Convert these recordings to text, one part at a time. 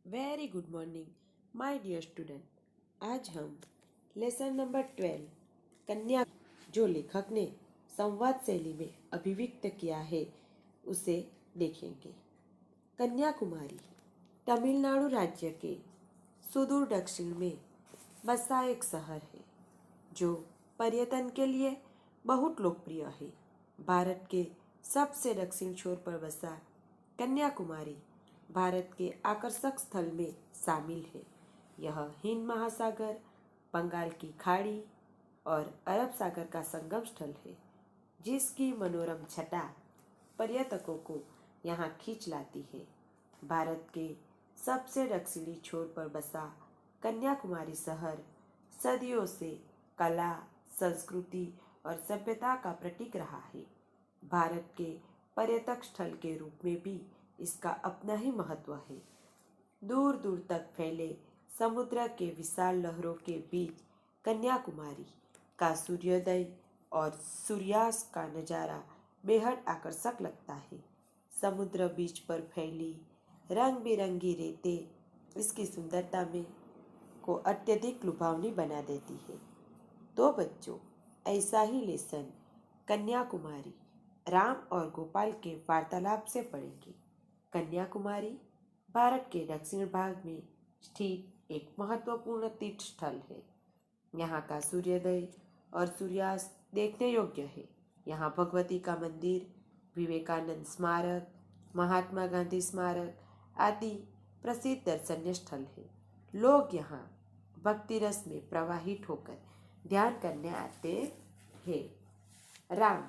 Very good morning my dear student. आज हम lesson number 12 कन्या जो लेखक ने संवाद शैली में अभिव्यक्त किया है उसे देखेंगे। कन्याकुमारी तमिलनाडु राज्य के सुदूर दक्षिण में बसा एक शहर है जो पर्यटन के लिए बहुत लोकप्रिय है। भारत के सबसे दक्षिण छोर पर बसा कन्याकुमारी भारत के आकर्षक स्थल में शामिल है। यह हिंद महासागर, बंगाल की खाड़ी और अरब सागर का संगम स्थल है, जिसकी मनोरम छटा पर्यटकों को यहाँ खींच लाती है। भारत के सबसे दक्षिणी छोर पर बसा कन्याकुमारी शहर सदियों से कला, संस्कृति और सभ्यता का प्रतीक रहा है। भारत के पर्यटक स्थल के रूप में भी इसका अपना ही महत्व है। दूर दूर तक फैले समुद्र के विशाल लहरों के बीच कन्याकुमारी का सूर्योदय और सूर्यास्त का नज़ारा बेहद आकर्षक लगता है। समुद्र बीच पर फैली रंग बिरंगी रेतें इसकी सुंदरता में को अत्यधिक लुभावनी बना देती है। तो बच्चों, ऐसा ही लेसन कन्याकुमारी राम और गोपाल के वार्तालाप से पढ़ेंगे। कन्याकुमारी भारत के दक्षिण भाग में स्थित एक महत्वपूर्ण तीर्थ स्थल है। यहाँ का सूर्योदय और सूर्यास्त देखने योग्य है। यहाँ भगवती का मंदिर, विवेकानंद स्मारक, महात्मा गांधी स्मारक आदि प्रसिद्ध दर्शनीय स्थल है। लोग यहाँ भक्ति रस में प्रवाहित होकर ध्यान करने आते हैं। राम,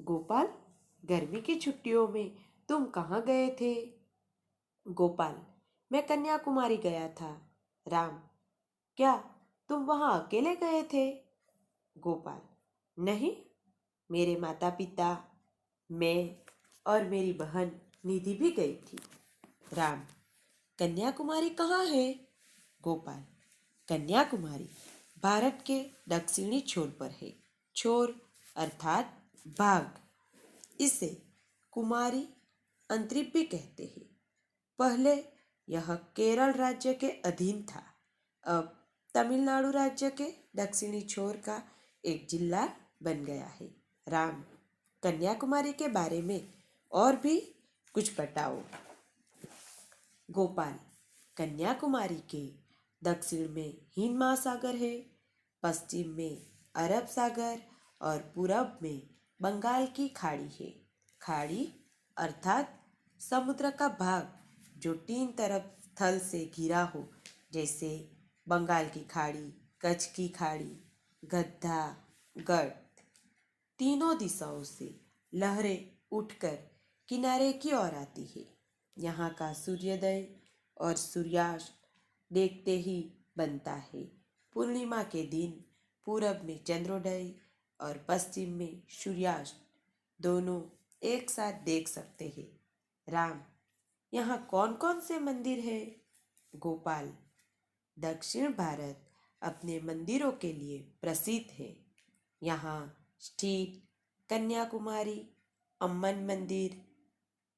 गोपाल, गर्मी की छुट्टियों में तुम कहाँ गए थे? गोपाल, मैं कन्याकुमारी गया था। राम, क्या तुम वहाँ अकेले गए थे? गोपाल, नहीं, मेरे माता पिता, मैं और मेरी बहन निधि भी गई थी। राम, कन्याकुमारी कहाँ है? गोपाल, कन्याकुमारी भारत के दक्षिणी छोर पर है। छोर अर्थात भाग। इसे कुमारी अंतरिप भी कहते हैं। पहले यह केरल राज्य के अधीन था। अब तमिलनाडु राज्य के दक्षिणी छोर का एक जिला बन गया है। राम, कन्याकुमारी के बारे में और भी कुछ बताओ। गोपाल, कन्याकुमारी के दक्षिण में हिंद महासागर है, पश्चिम में अरब सागर और पूरब में बंगाल की खाड़ी है। खाड़ी अर्थात समुद्र का भाग जो तीन तरफ थल से घिरा हो, जैसे बंगाल की खाड़ी, कच्छ की खाड़ी, गद्दा, गर्त। तीनों दिशाओं से लहरें उठकर किनारे की ओर आती है। यहाँ का सूर्योदय और सूर्यास्त देखते ही बनता है। पूर्णिमा के दिन पूरब में चंद्रोदय और पश्चिम में सूर्यास्त दोनों एक साथ देख सकते हैं। राम, यहाँ कौन कौन से मंदिर है? गोपाल, दक्षिण भारत अपने मंदिरों के लिए प्रसिद्ध है। यहाँ स्थित कन्याकुमारी अम्मन मंदिर,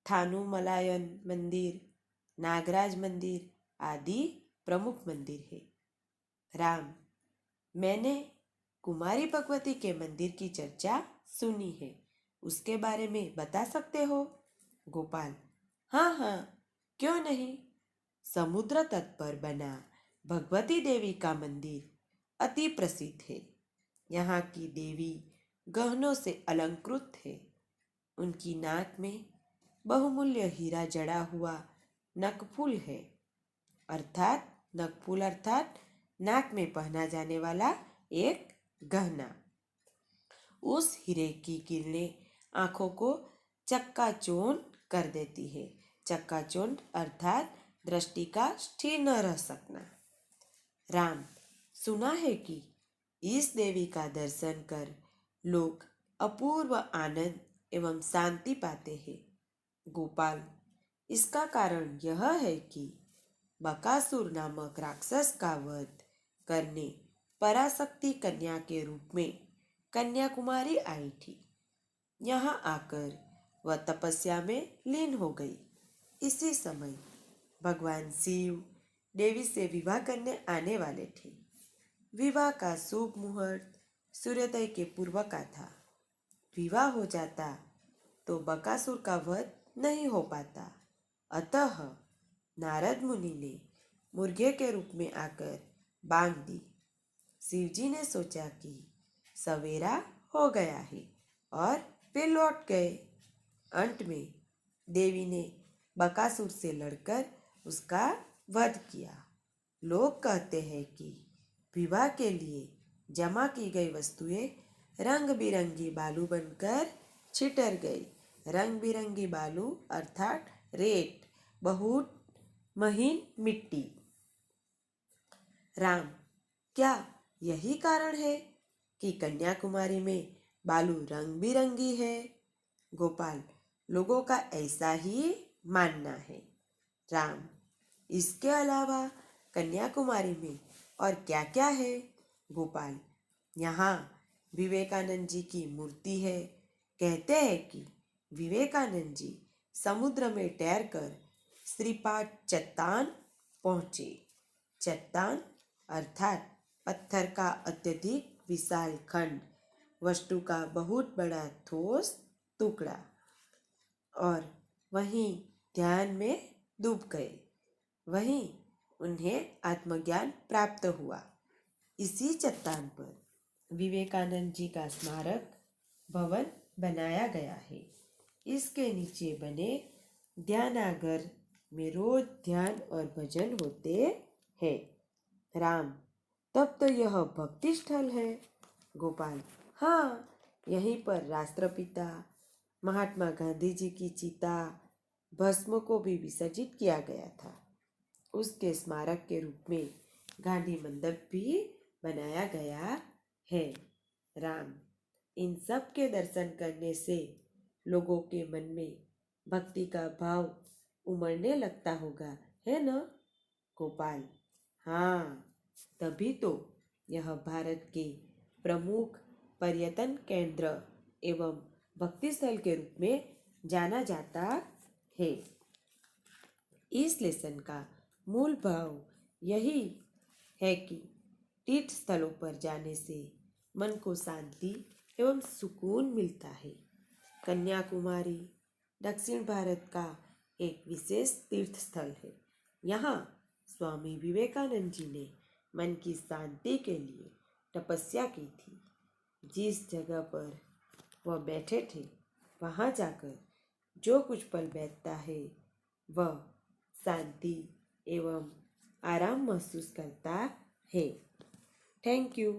थानुमलायन मंदिर, नागराज मंदिर आदि प्रमुख मंदिर है। राम, मैंने कुमारी भगवती के मंदिर की चर्चा सुनी है, उसके बारे में बता सकते हो? गोपाल, हाँ हाँ, क्यों नहीं। समुद्र तट पर बना भगवती देवी का मंदिर अति प्रसिद्ध है। यहाँ की देवी गहनों से अलंकृत है। उनकी नाक में बहुमूल्य हीरा जड़ा हुआ नकफूल है। अर्थात नकफूल अर्थात नाक में पहना जाने वाला एक गहना। उस हीरे की किरणें आंखों को चक्काचौंध कर देती है। चक्काचौंध अर्थात दृष्टि का स्थिर न रह सकना। राम, सुना है कि इस देवी का दर्शन कर लोग अपूर्व आनंद एवं शांति पाते हैं। गोपाल, इसका कारण यह है कि बकासुर नामक राक्षस का वध करने पराशक्ति कन्या के रूप में कन्याकुमारी आई थी। यहाँ आकर वह तपस्या में लीन हो गई। इसी समय भगवान शिव देवी से विवाह करने आने वाले थे। विवाह का शुभ मुहूर्त सूर्योदय के पूर्व का था। विवाह हो जाता तो बकासुर का वध नहीं हो पाता। अतः नारद मुनि ने मुर्गे के रूप में आकर बांध दी। शिवजी ने सोचा कि सवेरा हो गया है और वे लौट गए। अंत में देवी ने बकासुर से लड़कर उसका वध किया। लोग कहते हैं कि विवाह के लिए जमा की गई वस्तुएं रंग बिरंगी बालू बनकर छिटर गई। रंग बिरंगी बालू अर्थात रेत, बहुत महीन मिट्टी। राम, क्या यही कारण है कि कन्याकुमारी में बालू रंग बिरंगी है? गोपाल, लोगों का ऐसा ही मानना है। राम, इसके अलावा कन्याकुमारी में और क्या क्या है? गोपाल, यहाँ विवेकानंद जी की मूर्ति है। कहते हैं कि विवेकानंद जी समुद्र में तैरकर श्रीपाद चट्टान पहुँचे। चट्टान अर्थात पत्थर का अत्यधिक विशाल खंड, वस्तु का बहुत बड़ा ठोस टुकड़ा, और वहीं ध्यान में डूब गए। वहीं उन्हें आत्मज्ञान प्राप्त हुआ। इसी चट्टान पर विवेकानंद जी का स्मारक भवन बनाया गया है। इसके नीचे बने ध्यानागर में रोज ध्यान और भजन होते हैं। राम, तब तो यह भक्ति स्थल है। गोपाल, हाँ, यहीं पर राष्ट्रपिता महात्मा गांधी जी की चिता भस्म को भी विसर्जित किया गया था। उसके स्मारक के रूप में गांधी मंडप भी बनाया गया है। राम, इन सब के दर्शन करने से लोगों के मन में भक्ति का भाव उमड़ने लगता होगा, है ना? गोपाल, हाँ, तभी तो यह भारत के प्रमुख पर्यटन केंद्र एवं भक्ति स्थल के रूप में जाना जाता है। इस लेसन का मूल भाव यही है कि तीर्थ स्थलों पर जाने से मन को शांति एवं सुकून मिलता है। कन्याकुमारी दक्षिण भारत का एक विशेष तीर्थ स्थल है। यहाँ स्वामी विवेकानंद जी ने मन की शांति के लिए तपस्या की थी। जिस जगह पर वह बैठे थे, वहाँ जाकर जो कुछ पल बैठता है वह शांति एवं आराम महसूस करता है। Thank you.